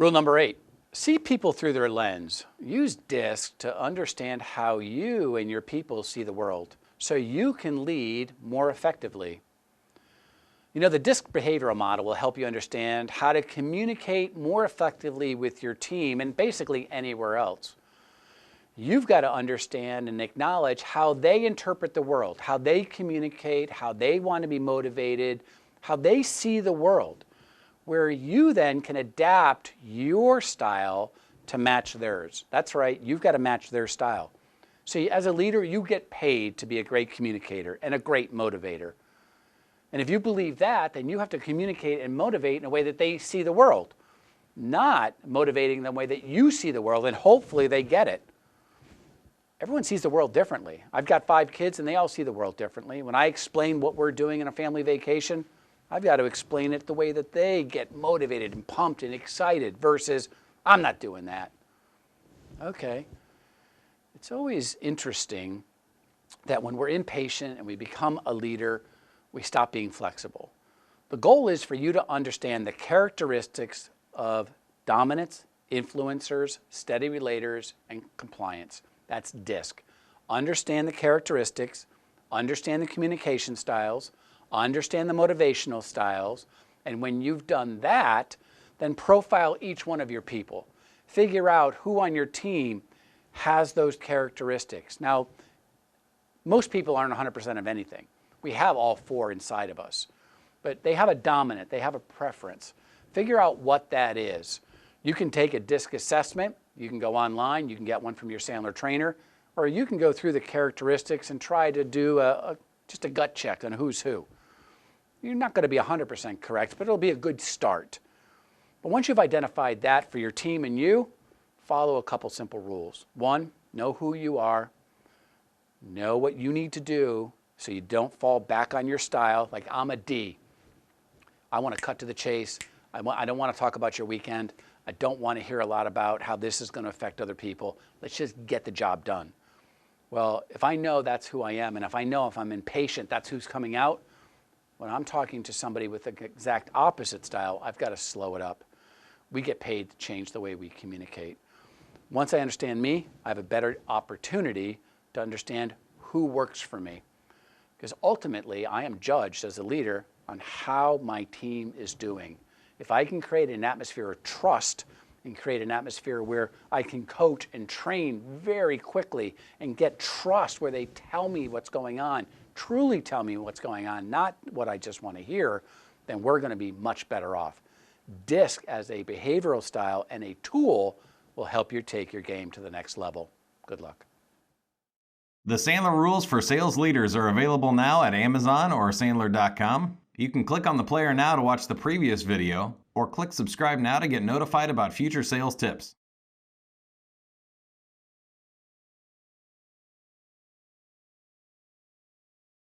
Rule number 8, see people through their lens. Use DISC to understand how you and your people see the world so you can lead more effectively. You know, the DISC behavioral model will help you understand how to communicate more effectively with your team and basically anywhere else. You've got to understand and acknowledge how they interpret the world, how they communicate, how they want to be motivated, how they see the world, where you then can adapt your style to match theirs. That's right, you've got to match their style. See, as a leader, you get paid to be a great communicator and a great motivator. And if you believe that, then you have to communicate and motivate in a way that they see the world, not motivating them the way that you see the world, and hopefully they get it. Everyone sees the world differently. I've got 5 kids and they all see the world differently. When I explain what we're doing in a family vacation, I've got to explain it the way that they get motivated and pumped and excited versus, I'm not doing that. Okay. It's always interesting that when we're impatient and we become a leader, we stop being flexible. The goal is for you to understand the characteristics of dominance, influencers, steady relators, and compliance. That's DISC. Understand the characteristics, understand the communication styles, understand the motivational styles, and when you've done that, then profile each one of your people. Figure out who on your team has those characteristics. Now, most people aren't 100% of anything. We have all 4 inside of us, but they have a dominant, they have a preference. Figure out what that is. You can take a DISC assessment. You can go online, you can get one from your Sandler trainer, or you can go through the characteristics and try to do just a gut check on who's who. You're not going to be 100% correct, but it'll be a good start. But once you've identified that for your team and you, follow a couple simple rules. 1, know who you are, know what you need to do so you don't fall back on your style, like I'm a D. I want to cut to the chase. I don't want to talk about your weekend. I don't want to hear a lot about how this is going to affect other people. Let's just get the job done. Well, if I know that's who I am, and if I know if I'm impatient, that's who's coming out, when I'm talking to somebody with the exact opposite style, I've got to slow it up. We get paid to change the way we communicate. Once I understand me, I have a better opportunity to understand who works for me. Because ultimately, I am judged as a leader on how my team is doing. If I can create an atmosphere of trust and create an atmosphere where I can coach and train very quickly and get trust where they tell me what's going on, truly tell me what's going on, not what I just want to hear, then we're going to be much better off. DISC as a behavioral style and a tool will help you take your game to the next level. Good luck. The Sandler rules for sales leaders are available now at Amazon or Sandler.com. You can click on the player now to watch the previous video, or click subscribe now to get notified about future sales tips.